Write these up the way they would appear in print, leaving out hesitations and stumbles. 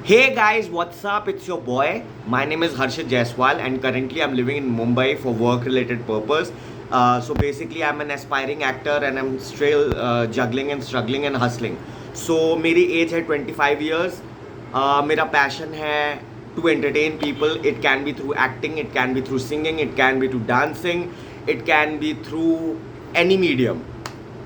Hey guys, what's up? It's your boy. My name is Harshit Jaiswal, and currently I'm living in Mumbai for work-related purpose. So basically, I'm an aspiring actor, and I'm still juggling and struggling and hustling. So मेरी as है 25 years. मेरा passion है to entertain people. It can be through acting, it can be through singing, it can be through dancing, it can be through any medium.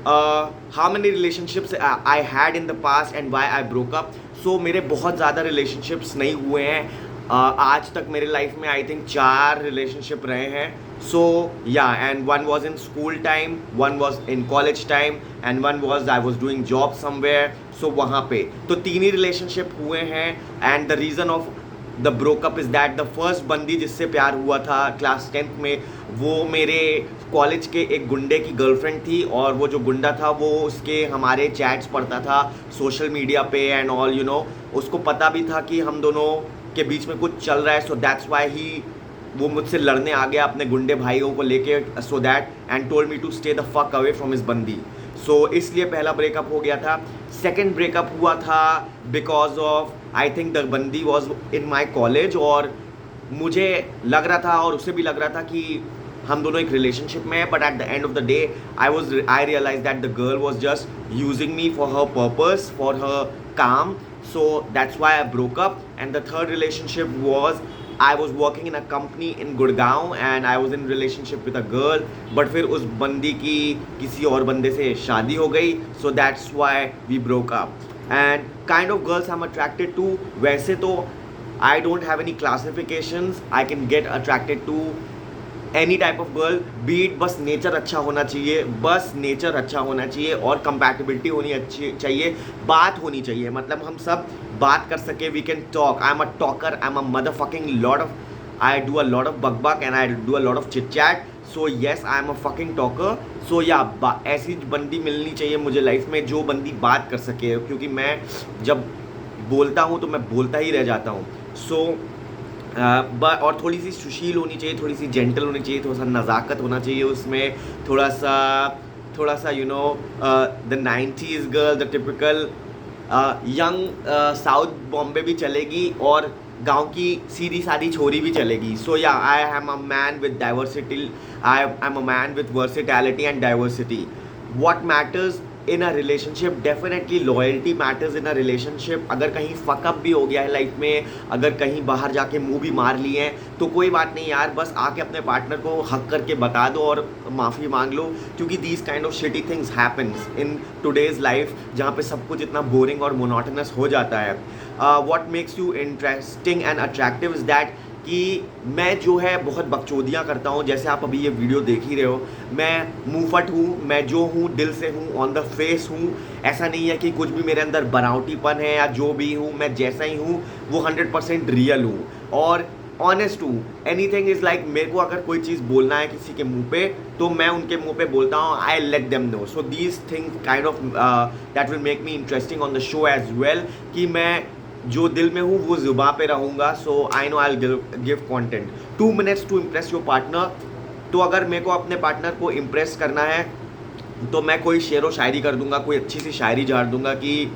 How many relationships I had in the past and why I broke up. So मेरे बहुत ज़्यादा relationships नहीं हुए हैं. आज तक मेरे life में आई थिंक 4 रिलेशनशिप रहे हैं. So yeah and one was in school time, one was in college time and one was I was doing job somewhere. So वहाँ पे तो 3 ही रिलेशनशिप हुए हैं. And the reason of the breakup is that the first बंदी जिससे प्यार हुआ था क्लास 10th में, वो मेरे कॉलेज के एक गुंडे की गर्लफ्रेंड थी. और वो जो गुंडा था वो उसके हमारे चैट्स पढ़ता था सोशल मीडिया पे एंड ऑल उसको पता भी था कि हम दोनों के बीच में कुछ चल रहा है. सो दैट्स वाई ही वो मुझसे लड़ने आ गया अपने गुंडे भाइयों को लेके. So that and told me to stay the fuck away from his बंदी. सो इसलिए पहला ब्रेकअप हो गया था. सेकेंड ब्रेकअप हुआ था because of I think the बंदी वॉज इन माई कॉलेज. और मुझे लग रहा था और उसे भी लग रहा था कि हम दोनों एक रिलेशनशिप में है. But at the end of the day I realise that the girl was just using me for her purpose, for her काम. So that's why I broke up. And the third relationship was I was working in a company in Gurgaon and I was in relationship with a girl. But फिर उस बंदी की किसी और बंदे से शादी हो गई. So that's why we broke up. And kind of girls I'm attracted to, वैसे तो I don't have any classifications. I can get attracted to any type of girl. But बस नेचर अच्छा होना चाहिए, बस नेचर अच्छा होना चाहिए और कंपैटिबिलिटी होनी अच्छी चाहिए. बात होनी चाहिए, मतलब हम सब बात कर सके. We can talk. I am a talker. I am a mother fucking lot of I do a lot of बकबक and I do a lot of chit chat. So yes, I am a fucking talker. So yeah ऐसी बंदी मिलनी चाहिए मुझे life में जो बंदी बात कर सके, क्योंकि मैं जब बोलता हूँ तो मैं बोलता ही रह जाता हूँ. सो और थोड़ी सी सुशील होनी चाहिए, थोड़ी सी जेंटल होनी चाहिए, थोड़ा सा नज़ाकत होना चाहिए उसमें, थोड़ा सा the 90s girl, the typical young. South Bombay भी चलेगी और गांव की सीधी सादी छोरी भी चलेगी. सो या आई am a man with diversity. I am a man with versatility and diversity. What matters in a relationship, definitely loyalty matters in a relationship. अगर कहीं फकअप भी हो गया है लाइफ में, अगर कहीं बाहर जाके मुंह भी मार लिए हैं, तो कोई बात नहीं यार, बस आके अपने पार्टनर को हक करके बता दो और माफ़ी मांग लो. क्योंकि these kind of shitty things happens in today's life, जहाँ पे सब कुछ इतना बोरिंग और मोनोटनस हो जाता है. What makes you interesting and attractive is that कि मैं जो है बहुत बकचोदियाँ करता हूँ. जैसे आप अभी ये वीडियो देख ही रहे हो, मैं मुंहफट हूँ, मैं जो हूँ दिल से हूँ, ऑन द फेस हूँ. ऐसा नहीं है कि कुछ भी मेरे अंदर बनावटीपन है या जो भी हूँ, मैं जैसा ही हूँ वो 100% रियल हूँ और ऑनेस्ट हूँ. एनी थिंग इज़ लाइक, मेरे को अगर कोई चीज़ बोलना है किसी के मुंह पे तो मैं उनके मुंह पे बोलता हूँ. I let them know. So these things kind of that will make me interesting on the show as well, कि मैं जो दिल में हूँ वो ज़ुबां पे रहूँगा. So I know I give content. 2 minutes to impress your partner. तो अगर मेरे को अपने पार्टनर को इम्प्रेस करना है तो मैं कोई शेर व शायरी कर दूंगा, कोई अच्छी सी शायरी झाड़ दूंगा कि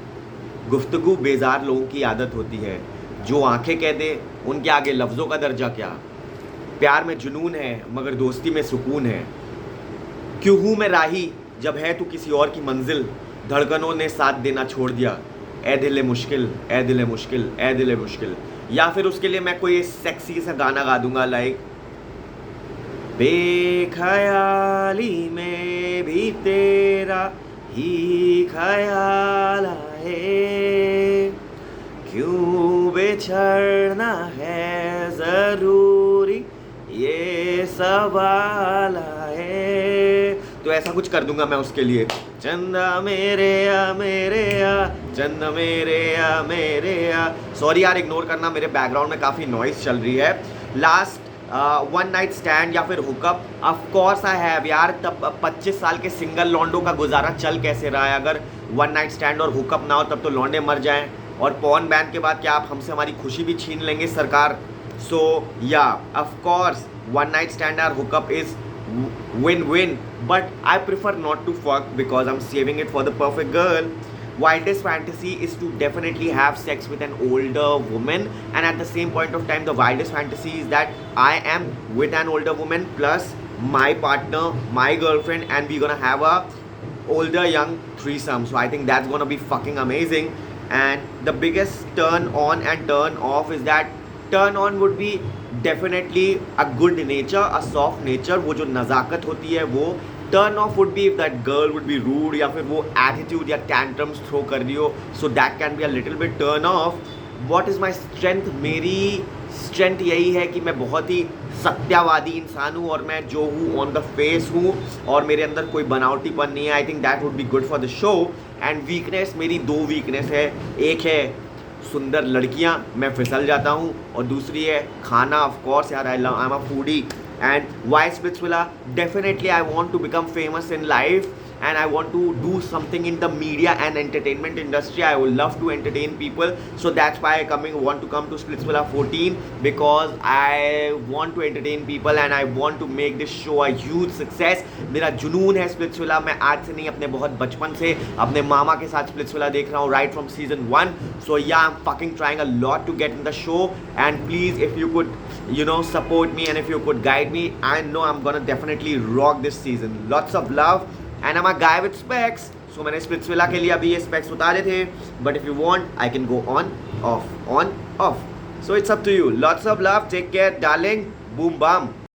गुफ्तगू बेजार लोगों की आदत होती है, जो आंखें कह दे उनके आगे लफ्ज़ों का दर्जा क्या. प्यार में जुनून है मगर दोस्ती में सुकून है. क्यों हूँ मैं राही जब है तू किसी और की मंजिल, धड़कनों ने साथ देना छोड़ दिया, ए दिल मुश्किल, ए दिल मुश्किल, ए दिल मुश्किल. या फिर उसके लिए मैं कोई सेक्सी सा गाना गा दूंगा लाइक, बेखयाली में भी तेरा ही ख्याल आए, क्यों बिछड़ना है ज़रूरी ये सवाल आए. तो ऐसा कुछ कर दूंगा मैं उसके लिए. चंदा मेरे आ, चंदा मेरे आ. सॉरी यार, इग्नोर करना, मेरे बैकग्राउंड में काफ़ी नॉइस चल रही है. लास्ट वन नाइट स्टैंड या फिर hookup, of course I have यार. तब 25 साल के सिंगल लॉन्डो का गुजारा चल कैसे रहा है. अगर वन नाइट स्टैंड और हुकअप ना हो तब तो लॉन्डे मर जाएं. और पॉर्न बैन के बाद क्या आप हमसे हमारी खुशी भी छीन लेंगे सरकार. So yeah of course one night stand और hookup is win-win, but I prefer not to fuck because I'm saving it for the perfect girl. wildest fantasy is to definitely have sex with an older woman, and at the same point of time the wildest fantasy is that I am with an older woman plus my partner, my girlfriend, and we're gonna have a older young threesome. So I think that's gonna be fucking amazing. And the biggest turn on and turn off is that turn on would be definitely a good nature, a soft nature, वो जो नज़ाकत होती है वो. Turn off would be if that girl would be rude या फिर वो attitude या tantrums throw कर रही हो, so that can be a little bit turn off. What is my strength? मेरी स्ट्रेंथ यही है कि मैं बहुत ही सत्यावादी इंसान हूँ और मैं जो हूँ ऑन द फेस हूँ और मेरे अंदर कोई बनावटीपन नहीं है. I think that would be good for the show. And weakness, मेरी दो वीकनेस है. एक है सुंदर लड़कियाँ, मैं फिसल जाता हूँ, और दूसरी है खाना. ऑफ कोर्स यार, I am a foodie. And why Splitsvilla? Definitely I want to become famous in life and I want to do something in the media and entertainment industry. I would love to entertain people, so that's why I want to come to Splitsvilla 14, because I want to entertain people and I want to make this show a huge success. मेरा जुनून है Splitsvilla. मैं आज से नहीं, अपने बहुत बचपन से अपने मामा के साथ Splitsvilla देख रहा हूँ right from season 1. So yeah, I'm fucking trying a lot to get in the show, and please, if you could, support me, and if you could guide me, I know I'm gonna definitely rock this season. Lots of love. And I'm a guy with specs, so मैंने Splitsvilla के लिए अभी ये specs उतारे थे. But if you want, I can go on, off, on, off. So it's up to you. Lots of love. Take care, darling. Boom, bam.